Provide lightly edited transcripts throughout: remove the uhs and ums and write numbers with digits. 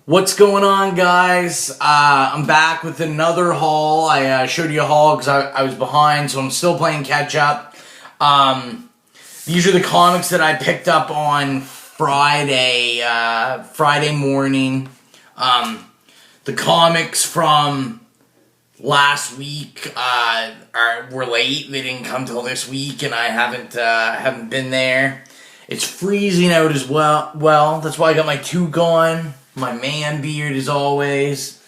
What's going on, guys? I'm back with another haul. I showed you a haul because I was behind, so I'm still playing catch up. These are the comics that I picked up on Friday morning. The comics from last week were late. They didn't come till this week, and I haven't been there. It's freezing out as well. That's why I got my toque on. My man beard as always,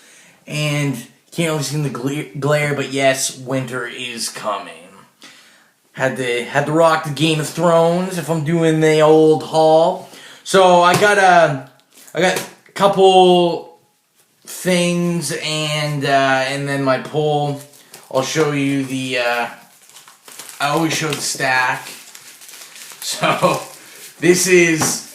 and can't really see in the glare, but yes, winter is coming. Had to rock the Game of Thrones if I'm doing the old haul. So I got a couple things and then my pull. I'll show you the. I always show the stack. So this is.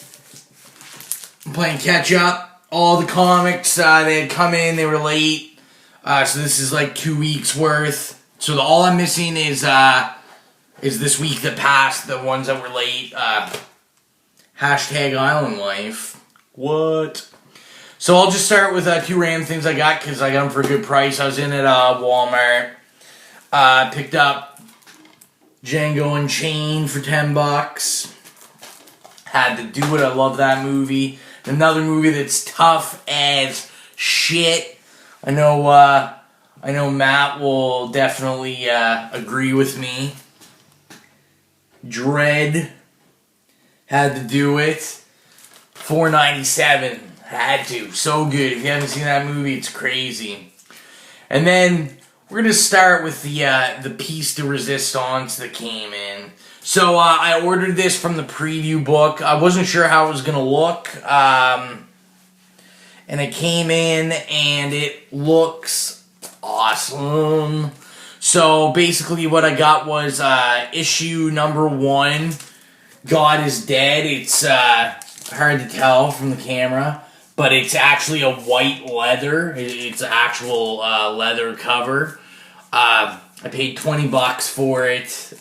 I'm playing catch up. All the comics, they had come in, they were late. So this is like 2 weeks worth. So all I'm missing is this week that passed, the ones that were late. Hashtag Island Life. What? So I'll just start with two random things I got because I got them for a good price. I was in at Walmart. Picked up Django Unchained for $10. Had to do it. I love that movie. Another movie that's tough as shit. I know Matt will definitely agree with me. Dread. Had to do it. $4.97. Had to. So good. If you haven't seen that movie, it's crazy. And then we're gonna start with the piece de resistance that came in. So I ordered this from the preview book. I wasn't sure how it was going to look. And it came in and it looks awesome. So basically what I got was issue number 1, God is Dead. It's hard to tell from the camera, but it's actually a white leather. It's an actual leather cover. I paid $20 for it.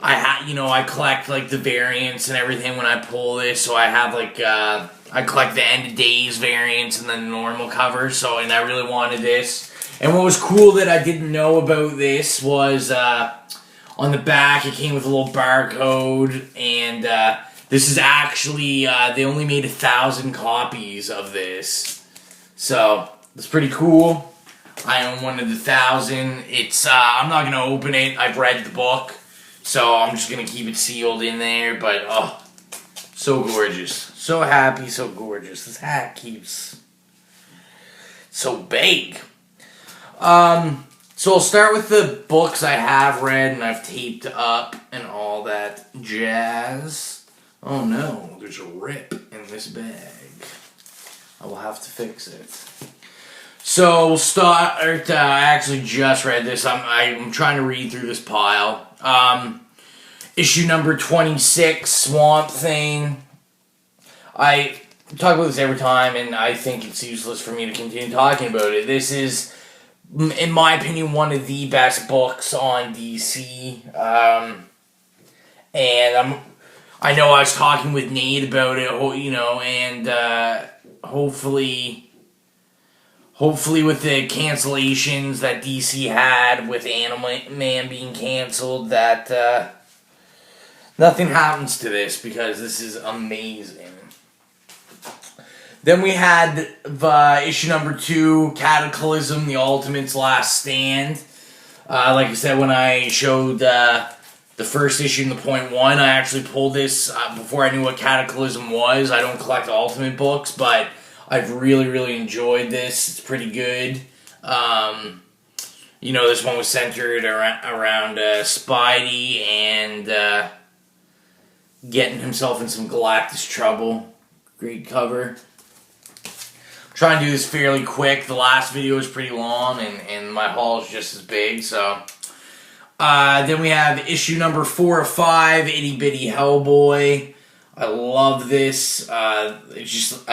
I collect like the variants and everything when I pull this, so I have like I collect the end of days variants and then the normal cover. So, and I really wanted this. And what was cool that I didn't know about this was on the back it came with a little barcode, and this is actually they only made 1,000 copies of this, so it's pretty cool. I own one of the 1,000. It's I'm not gonna open it. I've read the book. So I'm just going to keep it sealed in there, but oh, so gorgeous. So happy, so gorgeous. This hat keeps so big. So I'll start with the books I have read and I've taped up and all that jazz. Oh no, there's a rip in this bag. I will have to fix it. So we'll start, I actually just read this. I'm trying to read through this pile. Issue number 26, Swamp Thing. I talk about this every time, and I think it's useless for me to continue talking about it. This is, in my opinion, one of the best books on DC. And I know I was talking with Nate about it, and hopefully with the cancellations that DC had with Animal Man being canceled, that nothing happens to this, because this is amazing. Then we had issue number 2, Cataclysm, The Ultimate's Last Stand. Like I said, when I showed the first issue in the point 1, I actually pulled this before I knew what Cataclysm was. I don't collect Ultimate books, but I've really, really enjoyed this. It's pretty good. This one was centered around Spidey and getting himself in some Galactus trouble. Great cover. I'm trying to do this fairly quick. The last video was pretty long, and my haul is just as big. So then we have issue number 4 of 5, Itty Bitty Hellboy. I love this. It's just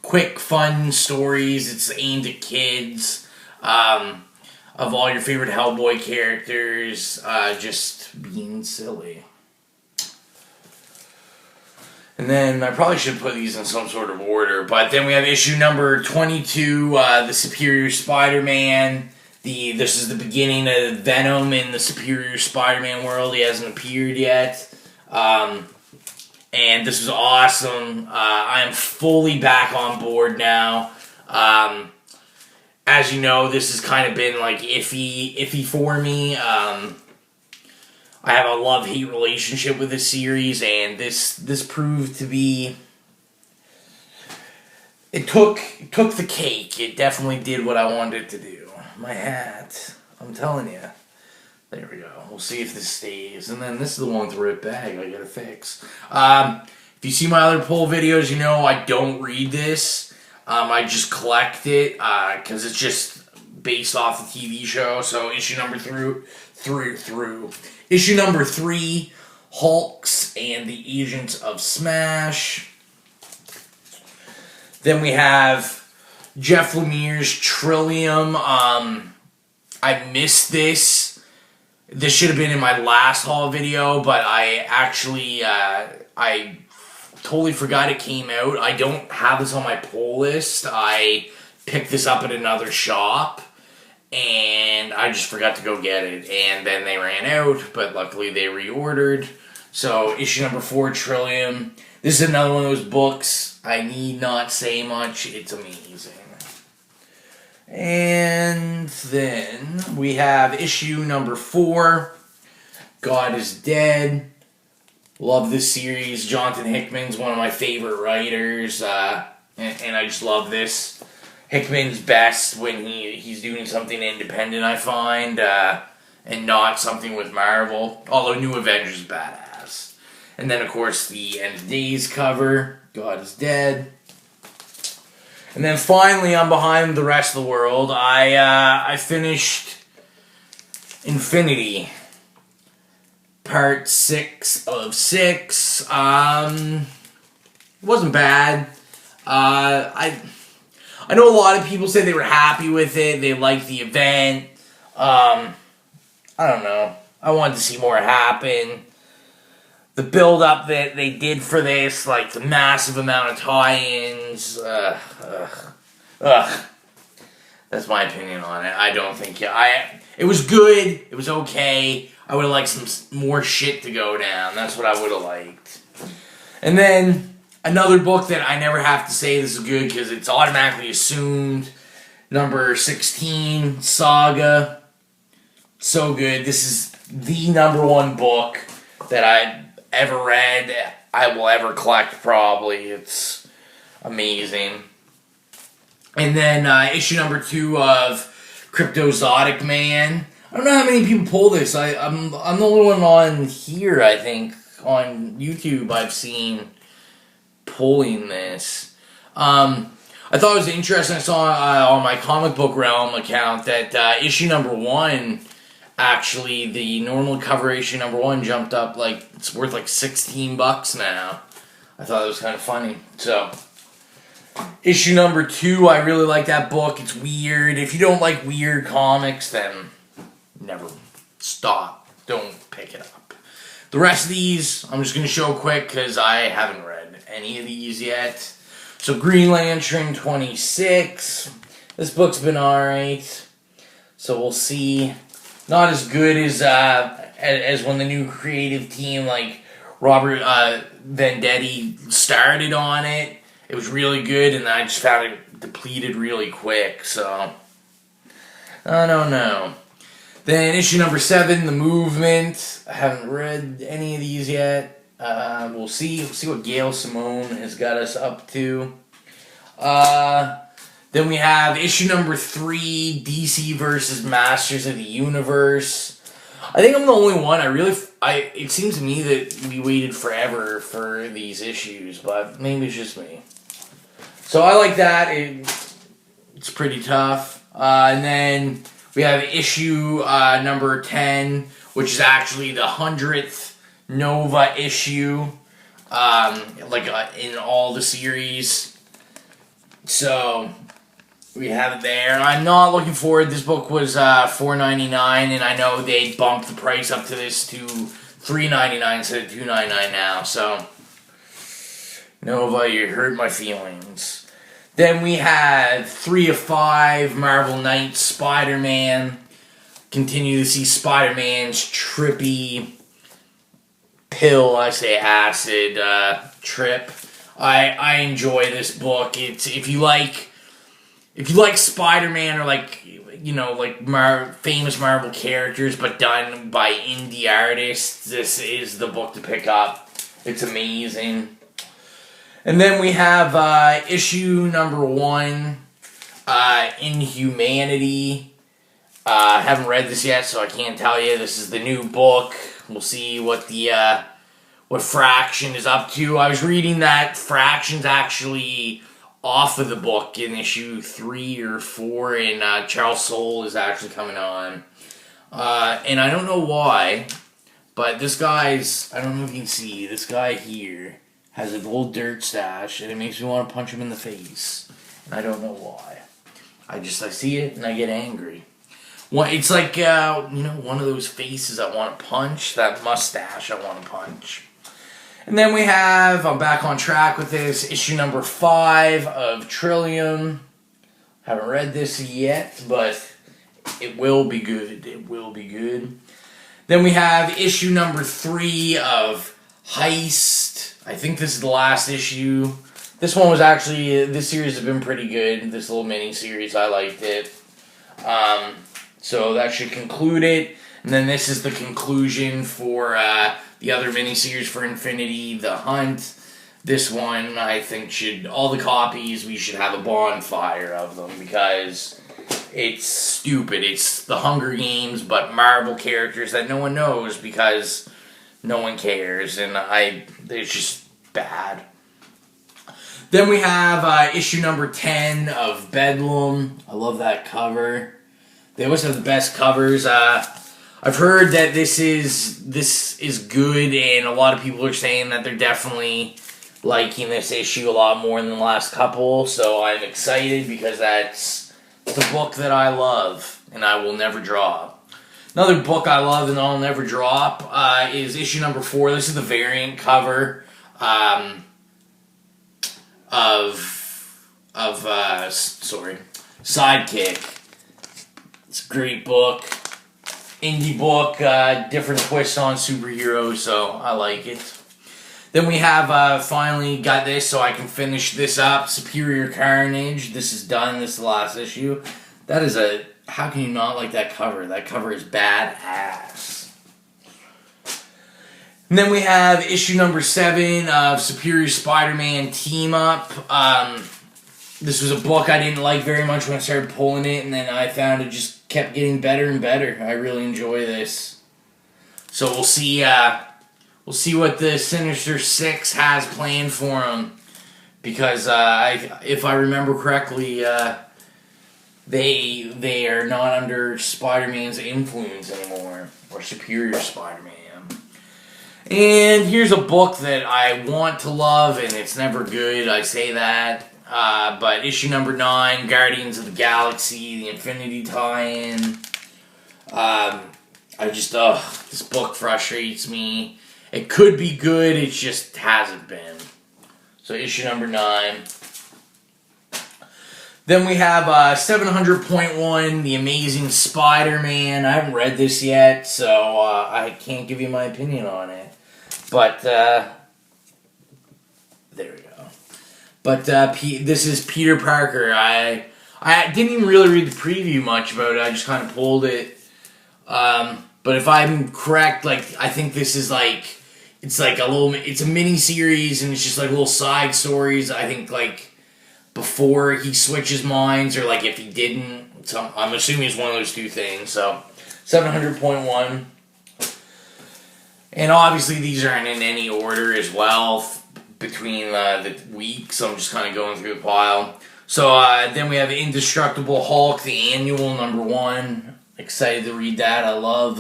quick, fun stories. It's aimed at kids. Of all your favorite Hellboy characters, just being silly. And then I probably should put these in some sort of order. But then we have issue number 22, The Superior Spider-Man. This is the beginning of Venom in the Superior Spider-Man world. He hasn't appeared yet. And this was awesome. I am fully back on board now. As you know, this has kind of been like iffy for me. I have a love-hate relationship with this series, and this proved to be... It took the cake. It definitely did what I wanted it to do. My hat. I'm telling you. There we go. We'll see if this stays. And then this is the one with the ripped bag I gotta fix. If you see my other pull videos, you know I don't read this. I just collect it, because it's just based off the TV show. So issue number Issue number 3, Hulks and the Agents of Smash. Then we have Jeff Lemire's Trillium. I missed this. This should have been in my last haul video, but I actually, I totally forgot it came out. I don't have this on my pull list. I picked this up at another shop, and I just forgot to go get it. And then they ran out, but luckily they reordered. So, issue number 4, Trillium. This is another one of those books. I need not say much. It's amazing. And then we have issue number 4, God is Dead. Love this series. Jonathan Hickman's one of my favorite writers, and I just love this. Hickman's best when he's doing something independent, I find, and not something with Marvel. Although New Avengers is badass. And then, of course, the End of Days cover, God is Dead. And then finally, I'm behind the rest of the world. I finished Infinity, part 6 of 6. It wasn't bad. I know a lot of people say they were happy with it. They liked the event. I don't know. I wanted to see more happen. The build-up that they did for this, like the massive amount of tie-ins. That's my opinion on it. I don't think... It was good. It was okay. I would have liked some more shit to go down. That's what I would have liked. And then, another book that I never have to say this is good because it's automatically assumed. Number 16, Saga. So good. This is the number 1 book that I ever read. I will ever collect, probably. It's amazing. And then issue number 2 of Cryptozoic Man. I don't know how many people pull this. I'm the only one on here, I think, on YouTube I've seen pulling this. I thought it was interesting. I saw on my Comic Book Realm account that issue number 1, actually, the normal cover issue number 1 jumped up, like, it's worth like $16 now. I thought it was kind of funny. So, issue number 2, I really like that book. It's weird. If you don't like weird comics, then never stop. Don't pick it up. The rest of these, I'm just going to show quick because I haven't read any of these yet. So, Green Lantern 26. This book's been alright. So, we'll see. Not as good as when the new creative team, like Robert Venditti, started on it. It was really good, and I just found it depleted really quick, so I don't know. Then issue number 7, The Movement. I haven't read any of these yet. We'll see. We'll see what Gail Simone has got us up to. Then we have issue number 3, DC versus Masters of the Universe. I think I'm the only one. It seems to me that we waited forever for these issues, but maybe it's just me. So I like that. It's pretty tough. And then we have issue number 10, which is actually the 100th Nova issue, in all the series. So we have it there. I'm not looking forward. This book was $4.99, and I know they bumped the price up to this to $3.99 instead of $2.99 now. So Nova, you hurt my feelings. Then we had 3 of 5, Marvel Knights, Spider-Man. Continue to see Spider-Man's trippy pill, I say acid, trip. I enjoy this book. It's if you like Spider-Man or famous Marvel characters but done by indie artists, this is the book to pick up. It's amazing. And then we have issue number 1, Inhumanity. I haven't read this yet, so I can't tell you. This is the new book. We'll see what what Fraction is up to. I was reading that Fraction's actually off of the book in issue 3 or 4, and Charles Soule is actually coming on. And I don't know why, but this guy's, I don't know if you can see, this guy here has a little dirt stash, and it makes me want to punch him in the face. And I don't know why. I see it, and I get angry. It's like, one of those faces I want to punch, that mustache I want to punch. And then we have, I'm back on track with this, issue number 5 of Trillium. Haven't read this yet, but it will be good. It will be good. Then we have issue number 3 of Heist. I think this is the last issue. This one was actually, this series has been pretty good. This little mini-series, I liked it. So that should conclude it. And then this is the conclusion for the other miniseries for Infinity, The Hunt. This one, I think, all the copies, we should have a bonfire of them because it's stupid. It's the Hunger Games, but Marvel characters that no one knows because no one cares. And it's just bad. Then we have issue number 10 of Bedlam. I love that cover. They always have the best covers. I've heard that this is good, and a lot of people are saying that they're definitely liking this issue a lot more than the last couple. So I'm excited because that's the book that I love, and I will never drop. Another book I love and I'll never drop is issue number 4. This is the variant cover of Sidekick. It's a great book. Indie book, different twist on superheroes, so I like it. Then we have finally got this so I can finish this up. Superior Carnage. This is done. This is the last issue. That is how can you not like that cover? That cover is badass. And then we have issue number 7 of Superior Spider-Man Team Up. This was a book I didn't like very much when I started pulling it, and then I found it just kept getting better and better. I really enjoy this. So we'll see what the Sinister Six has planned for him, because if I remember correctly, they are not under Spider-Man's influence anymore, or Superior Spider-Man. And here's a book that I want to love, and it's never good. I say that. But issue number 9, Guardians of the Galaxy, the Infinity tie-in. This book frustrates me. It could be good, it just hasn't been. So issue number 9. Then we have 700.1, The Amazing Spider-Man. I haven't read this yet, so I can't give you my opinion on it. But, there we go. But this is Peter Parker. I didn't even really read the preview much about it. I just kind of pulled it. But if I'm correct, I think this is it's a mini series, and it's just little side stories. I think before he switches minds, or if he didn't. So I'm assuming it's one of those two things. So 700.1, and obviously these aren't in any order as well between the weeks, so I'm just kind of going through the pile. So then we have Indestructible Hulk, the annual number 1. Excited to read that. I love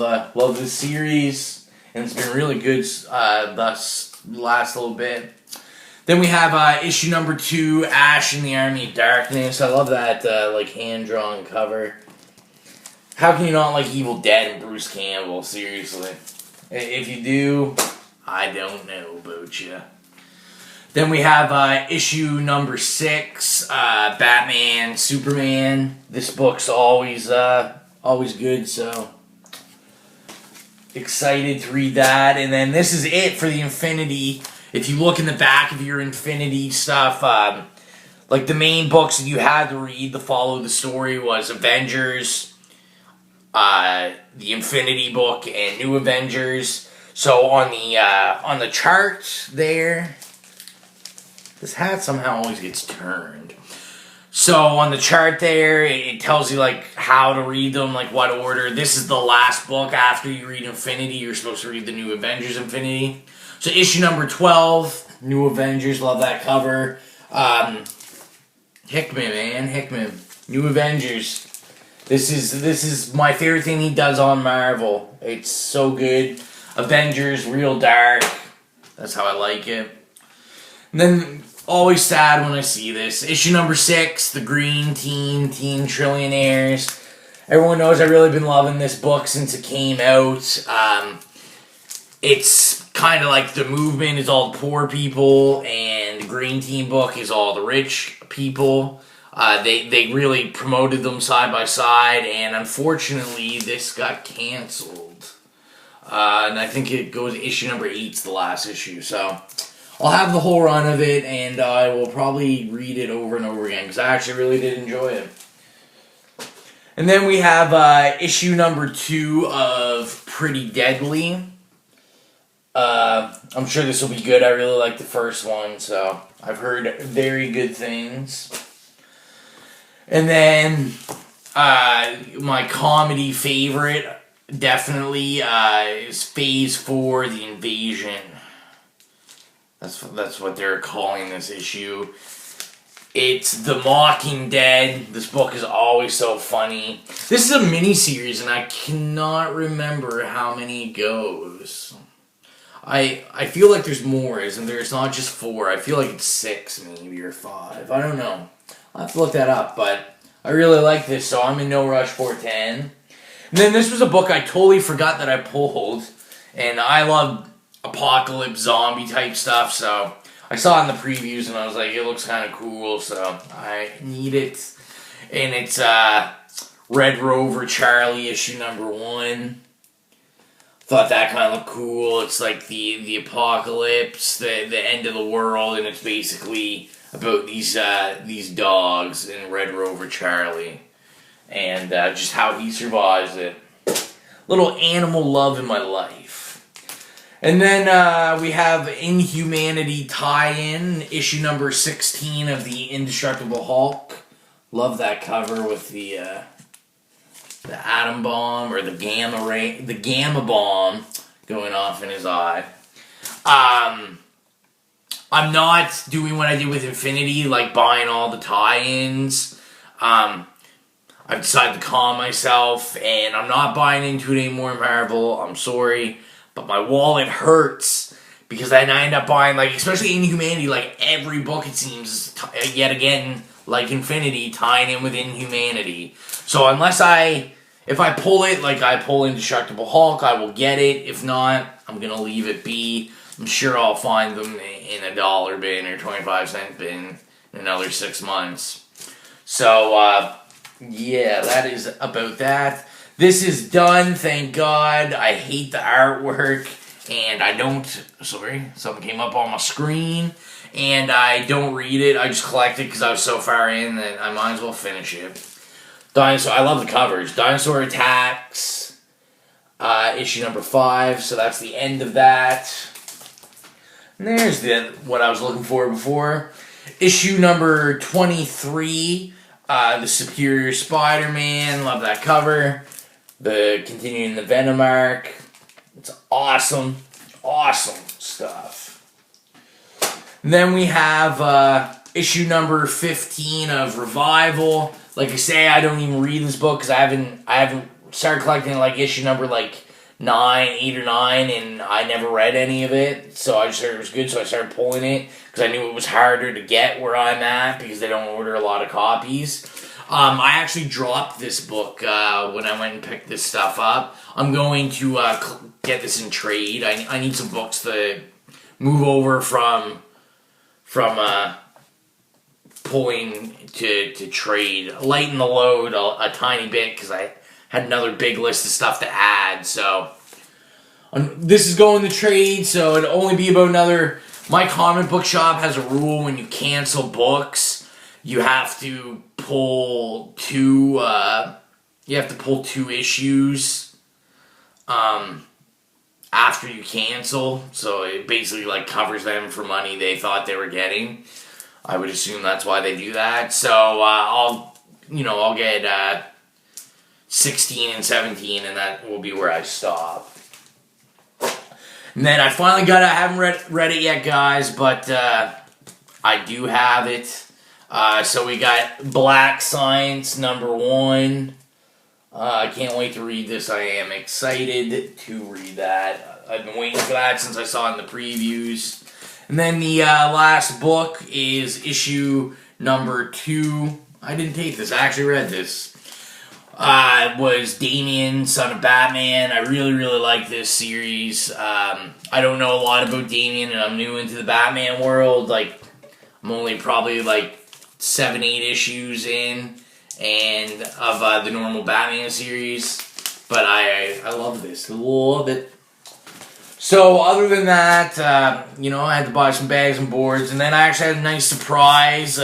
this series, and it's been really good thus last little bit. Then we have issue number 2, Ash and the Army of Darkness. I love that hand-drawn cover. How can you not like Evil Dead and Bruce Campbell? Seriously. If you do, I don't know about you. Then we have issue number 6, Batman, Superman. This book's always good, so excited to read that. And then this is it for the Infinity. If you look in the back of your Infinity stuff, like the main books that you had to read to follow the story was Avengers, the Infinity book, and New Avengers. So on the chart there, this hat somehow always gets turned. So on the chart there, it tells you like how to read them, like what order. This is the last book after you read Infinity. You're supposed to read the New Avengers Infinity. So issue number 12, New Avengers. Love that cover. Hickman, man, Hickman. New Avengers. This is my favorite thing he does on Marvel. It's so good. Avengers, real dark. That's how I like it. And then, always sad when I see this. Issue number 6, The Green Team, Teen Trillionaires. Everyone knows I've really been loving this book since it came out. It's kind of like the movement is all the poor people, and the Green Team book is all the rich people. They really promoted them side by side, and unfortunately, this got canceled. And I think it goes issue number 8's the last issue, so I'll have the whole run of it, and I will probably read it over and over again, because I actually really did enjoy it. And then we have issue number 2 of Pretty Deadly. I'm sure this will be good. I really like the first one, so I've heard very good things. And then my comedy favorite, definitely, is Phase 4, The Invasion. That's what they're calling this issue. It's The Mocking Dead. This book is always so funny. This is a mini-series, and I cannot remember how many it goes. I feel like there's more, isn't there? It's not just 4. I feel like it's 6, maybe, or 5. I don't know. I'll have to look that up, but I really like this, so I'm in no rush for 10. And then this was a book I totally forgot that I pulled, and I love apocalypse zombie type stuff, so I saw it in the previews and I was like, it looks kind of cool, so I need it. And it's Red Rover Charlie issue number 1. Thought that kind of looked cool. It's like the apocalypse, the end of the world, and it's basically about these dogs in Red Rover Charlie and just how he survives it. Little animal love in my life. And then we have Inhumanity tie-in, issue number 16 of the Indestructible Hulk. Love that cover with the atom bomb or the gamma bomb going off in his eye. I'm not doing what I did with Infinity, like buying all the tie-ins. I've decided to calm myself, and I'm not buying into it anymore, Marvel. I'm sorry. But my wallet hurts because then I end up buying, like, especially Inhumanity, like, every book, it seems, yet again, like Infinity, tying in with Inhumanity. So if I pull it, like I pull Indestructible Hulk, I will get it. If not, I'm going to leave it be. I'm sure I'll find them in a $1 bin or 25-cent bin in another 6 months. So, yeah, that is about that. This is done, thank God. I hate the artwork, and I don't... Sorry, something came up on my screen, and I don't read it. I just collect it because I was so far in that I might as well finish it. I love the covers. Dinosaur Attacks, issue number 5, so that's the end of that. And there's what I was looking for before. Issue number 23, The Superior Spider-Man. Love that cover. Continuing the Venom arc. It's awesome. Awesome stuff. And then we have issue number 15 of Revival. Like I say, I don't even read this book because I haven't started collecting like issue number like 8 or 9, and I never read any of it. So I just heard it was good, so I started pulling it because I knew it was harder to get where I'm at because they don't order a lot of copies. I actually dropped this book when I went and picked this stuff up. I'm going to get this in trade. I need some books to move over from from pulling to trade, lighten the load a tiny bit because I had another big list of stuff to add. So this is going to trade, so it'll only be about another. My comic book shop has a rule: when you cancel books, you have to pull two. You have to pull 2 issues after you cancel. So it basically like covers them for money they thought they were getting. I would assume that's why they do that. So I'll get 16 and 17, and that will be where I stop. And then I finally got it. I haven't read it yet, guys, but I do have it. So we got Black Science #1. I can't wait to read this. I am excited to read that. I've been waiting for that since I saw it in the previews. And then the last book is issue #2. I didn't take this. I actually read this. Was Damian, Son of Batman. I really, really like this series. I don't know a lot about Damian, and I'm new into the Batman world. Like, I'm only probably like 7, 8 issues in, and of the normal Batman series. But I love this. Love it. So other than that, I had to buy some bags and boards, and then I actually had a nice surprise.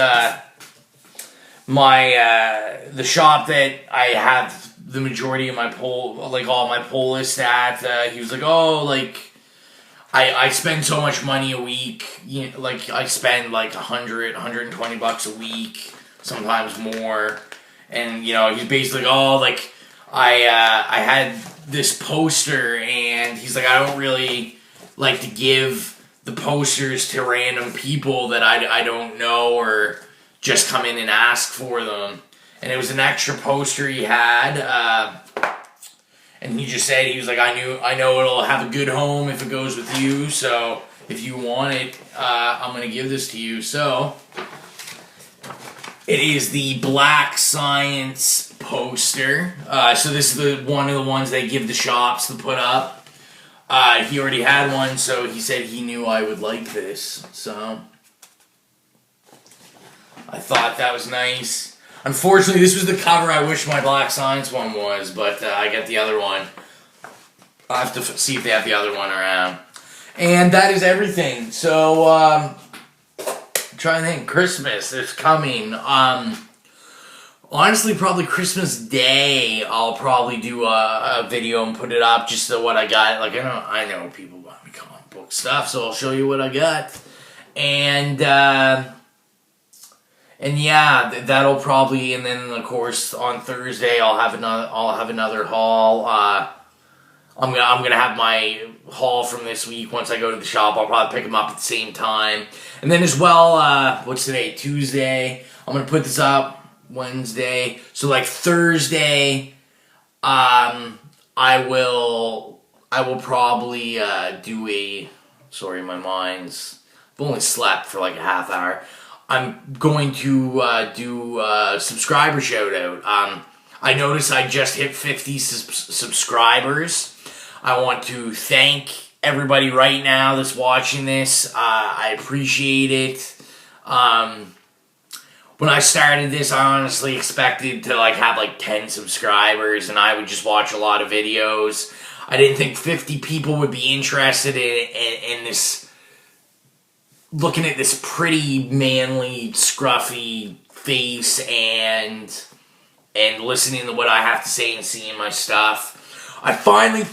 The shop that I have the majority of my pull, like all my pull list at, he was like, oh, like, I spend so much money a week, like I spend like $100, $120 a week, sometimes more, and he's basically like, oh, like, I had this poster, and he's like, I don't really like to give the posters to random people that I don't know or just come in and ask for them. And it was an extra poster he had, and he just said, he was like, I know it'll have a good home if it goes with you, so if you want it, I'm going to give this to you. So it is the Black Science poster. So this is one of the ones they give the shops to put up. He already had one, so he said he knew I would like this. So I thought that was nice. Unfortunately, this was the cover I wish my Black Science one was, but I got the other one. I'll have to see if they have the other one around. And that is everything. So, I'm trying to think. Christmas is coming. Honestly, probably Christmas Day, I'll probably do a video and put it up just so what I got. Like, I know people buy me comic book stuff, so I'll show you what I got. And yeah, that'll probably, and then of course on Thursday I'll have another haul. I'm gonna have my haul from this week. Once I go to the shop, I'll probably pick them up at the same time. And then as well, what's today? Tuesday. I'm gonna put this up Wednesday. So like Thursday, I will probably do a. Sorry, my mind's. I've only slept for like a half hour. I'm going to do a subscriber shout out. I noticed I just hit 50 subscribers. I want to thank everybody right now that's watching this. I appreciate it. When I started this, I honestly expected to have 10 subscribers, and I would just watch a lot of videos. I didn't think 50 people would be interested in this. Looking at this pretty manly, scruffy face and listening to what I have to say and seeing my stuff. I finally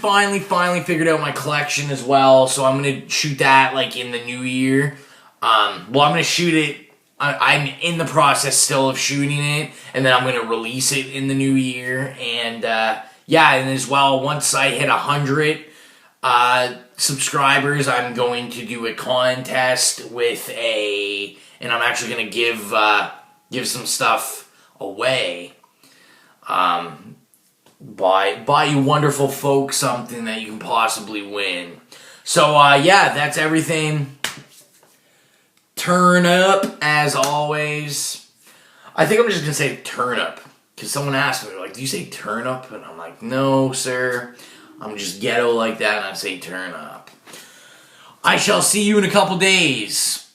figured out my collection as well, so I'm going to shoot that in the new year. I'm going to shoot it. I'm in the process still of shooting it, and then I'm going to release it in the new year. And yeah, and as well, once I hit 100 subscribers, I'm going to do a contest with and I'm actually going to give some stuff away. Buy you wonderful folks something that you can possibly win. So yeah, that's everything. Turn up as always. I think I'm just going to say turn up, because someone asked me, do you say turn up? And I'm like, no, sir. I'm just ghetto like that, and I say turn up. I shall see you in a couple days.